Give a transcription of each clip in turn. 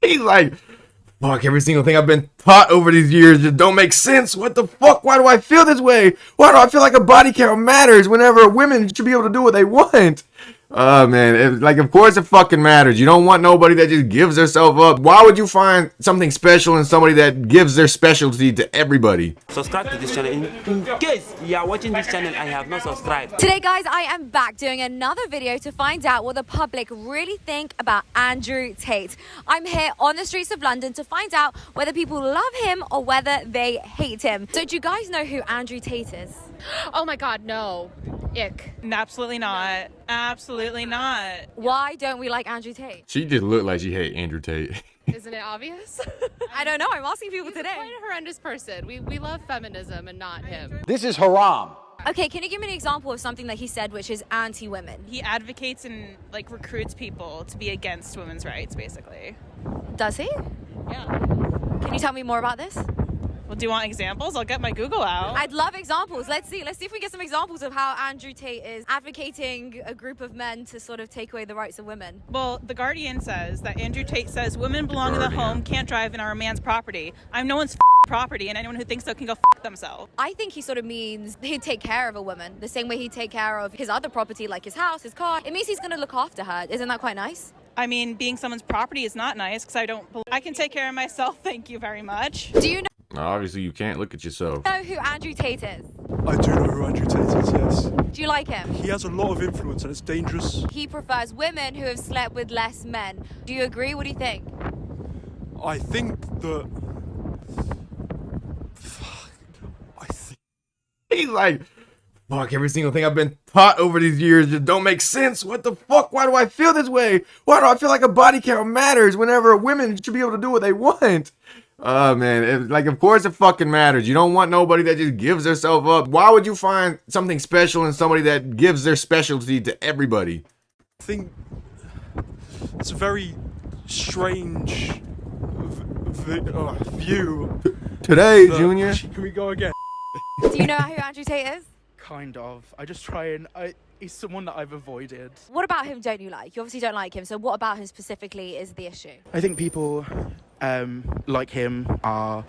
He's like, fuck, every single thing I've been taught over these years just don't make sense. What the fuck? Why do I feel this way? Why do I feel like a body count matters whenever women should be able to do what they want? Man, like, of course it fucking matters. You don't want nobody that just gives herself up. Why would you find something special in somebody that gives their specialty to everybody? Subscribe to this channel in case you are watching this channel and you have not subscribed. Today, guys, I am back doing another video to find out what the public really think about Andrew Tate. I'm here on the streets of London to find out whether people love him or whether they hate him. So do you guys know who Andrew Tate is? Oh my god, no. Ick. Absolutely not. Absolutely not. Why don't we like Andrew Tate? She just looked like she hate Andrew Tate. Isn't it obvious? I don't know. I'm asking people He's today. quite a horrendous person. We love feminism and not him. This is haram. Okay, can you give me an example of something that he said which is anti-women? He advocates and like recruits people to be against women's rights, basically. Does he? Yeah. Can you tell me more about this? Well, do you want examples? I'll get my Google out. I'd love examples. Let's see if we can get some examples of how Andrew Tate is advocating a group of men to sort of take away the rights of women. Well, The Guardian says that Andrew Tate says women belong in the home, can't drive, and are a man's property. I'm no one's property, and anyone who thinks so can go themselves. I think he sort of means he'd take care of a woman the same way he'd take care of his other property, like his house, his car. It means he's going to look after her. Isn't that quite nice? I mean, being someone's property is not nice because I can take care of myself. Thank you very much. Do you Obviously, you can't look at yourself. know who Andrew Tate is? I do know who Andrew Tate is, yes. Do you like him? He has a lot of influence and it's dangerous. He prefers women who have slept with less men. Do you agree? What do you think? I think that... He's like, fuck, every single thing I've been taught over these years just don't make sense. What the fuck? Why do I feel this way? Why do I feel like a body count matters whenever women should be able to do what they want? Man, like, of course it fucking matters. You don't want nobody that just gives herself up. Why would you find something special in somebody that gives their specialty to everybody? I think it's a very strange view. Today, Junior. Actually, can we go again? Do you know who Andrew Tate is? Kind of. I just try and he's someone that I've avoided. What about him don't you like? You obviously don't like him, so what about him specifically is the issue? I think people like him are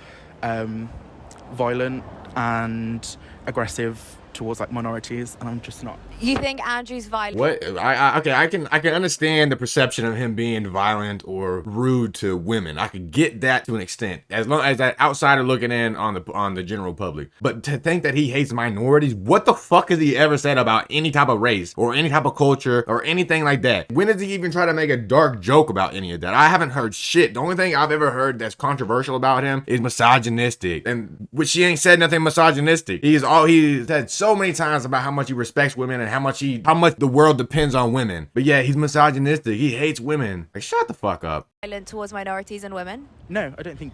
violent and aggressive towards like minorities, and I'm just not. You think Andrew's violent? What? Okay, I can understand the perception of him being violent or rude to women. I could get that to an extent, as long as that outsider looking in on the general public. But to think that he hates minorities, what the fuck has he ever said about any type of race or any type of culture or anything like that? When does he even try to make a dark joke about any of that? I haven't heard shit. The only thing I've ever heard that's controversial about him is misogynistic, and which he ain't said nothing misogynistic. He said so many times about how much he respects women and how much the world depends on women. But yeah, he's misogynistic. He hates women. Like, shut the fuck up. Violent towards minorities and women? No, I don't think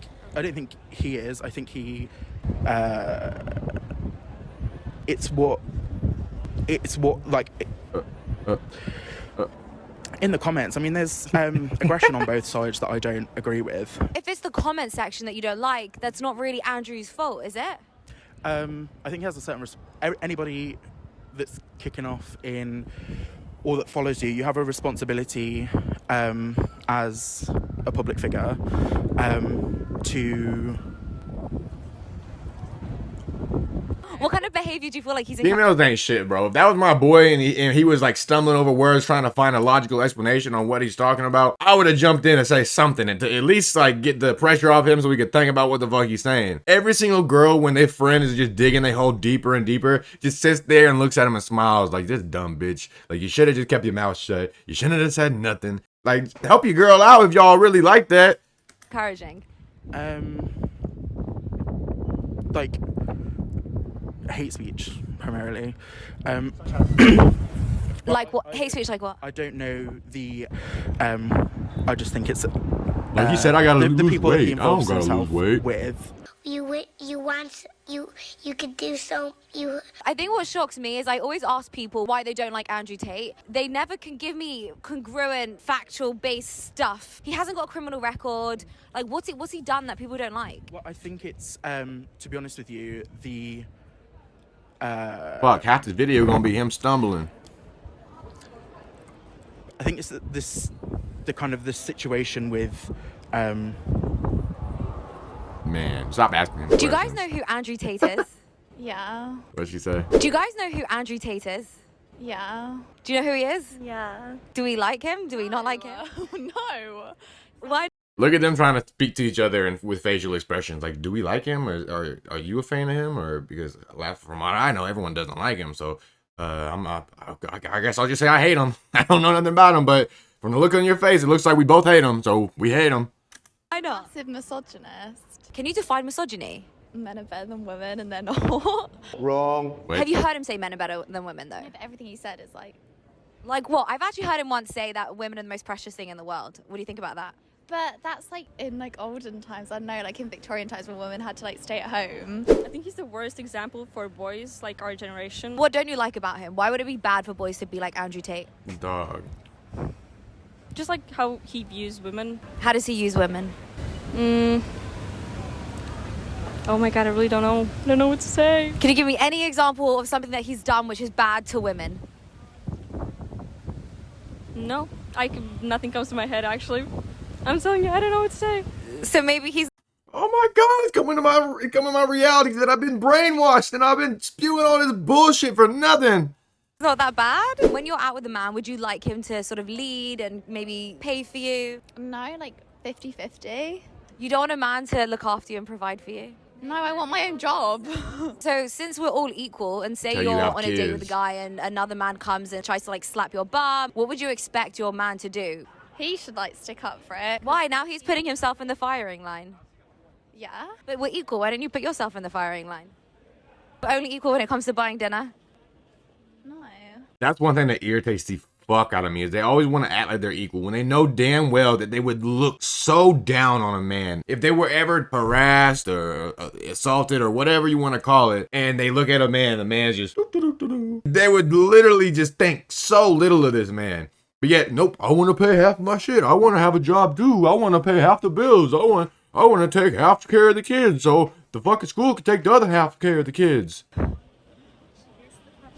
he is. I think he it's what like in the comments, I mean, there's aggression on both sides that I don't agree with. If it's the comment section that you don't like, that's not really Andrew's fault, is it? I think he has a certain anybody that's kicking off in or that follows you, you have a responsibility as a public figure to... What kind of behavior do you feel like he's in? Females ain't shit, bro. If that was my boy and he was like stumbling over words trying to find a logical explanation on what he's talking about, I would have jumped in and say something and to at least like get the pressure off him so we could think about what the fuck he's saying. Every single girl, when their friend is just digging their hole deeper and deeper, just sits there and looks at him and smiles like, this dumb bitch. Like, you should have just kept your mouth shut. You shouldn't have said nothing. Like, help your girl out if y'all really like that. Encouraging. Like hate speech primarily. Like what? Hate speech like what? I don't know the I just think it's like you said, I gotta the lose people weight. that he involves I don't gotta lose weight. with. You could do so. I think what shocks me is I always ask people why they don't like Andrew Tate. They never can give me congruent, factual-based stuff. He hasn't got a criminal record. Like, what's he done that people don't like? Well, I think it's to be honest with you, the fuck, half this video gonna be him stumbling. I think it's the kind of the situation with Man, stop asking him. Do you guys know who Andrew Tate is? Yeah. What'd she say? Do you guys know who Andrew Tate is? Yeah. Do you know who he is? Yeah. Do we like him? Do we not like him? No. Why? Look at them trying to speak to each other and with facial expressions. Like, do we like him, or are you a fan of him, or because from what I know, everyone doesn't like him. So, I guess I'll just say I hate him. I don't know nothing about him, but from the look on your face, it looks like we both hate him. So we hate him. I know. Massive misogynist. Can you define misogyny? Men are better than women, and they're not. Wait. Have you heard him say men are better than women though? Yeah, but everything he said is like. Like what? I've actually heard him once say that women are the most precious thing in the world. What do you think about that? But that's like in like olden times. I don't know, like in Victorian times when women had to like stay at home. I think he's the worst example for boys like our generation. What don't you like about him? Why would it be bad for boys to be like Andrew Tate? Dog. Just like how he views women. How does he use women? Oh my god, I really don't know. I don't know what to say. Can you give me any example of something that he's done which is bad to women? No, nothing comes to my head actually. I'm telling you, I don't know what to say. So maybe he's Oh my God! It's coming to my reality that I've been brainwashed and I've been spewing all this bullshit for nothing. not that bad. When you're out with a man, would you like him to sort of lead and maybe pay for you? No, like 50-50. You don't want a man to look after you and provide for you? No, I want my own job. So since we're all equal and say So you you're have on a date with a kids. guy and another man comes and tries to like slap your bum, what would you expect your man to do? He should like stick up for it. Why? Now he's putting himself in the firing line. Yeah. But we're equal. Why don't you put yourself in the firing line? We're only equal when it comes to buying dinner. No. That's one thing that irritates the fuck out of me is they always want to act like they're equal when they know damn well that they would look so down on a man if they were ever harassed or assaulted or whatever you want to call it, and they look at a man, the man's just they would literally just think so little of this man. But yet, nope, I want to pay half of my shit. I want to have a job too. I want to pay half the bills. I want to take half care of the kids so the fucking school can take the other half care of the kids.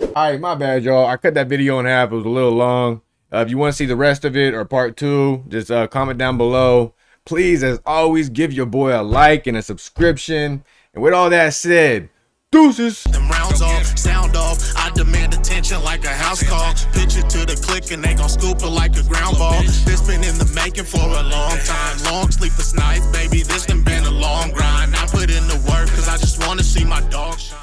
Alright, my bad, y'all. I cut that video in half. It was a little long. If you want to see the rest of it or part 2, just comment down below. Please, as always, give your boy a like and a subscription. And with all that said, deuces. Them rounds off, sound off. I demand attention like a house call. Pitch it to the click and they gon' scoop it like a ground ball. This been in the making for a long time. Long sleepless nights, baby. This done been a long grind. I put in the work cause I just wanna see my dog shine.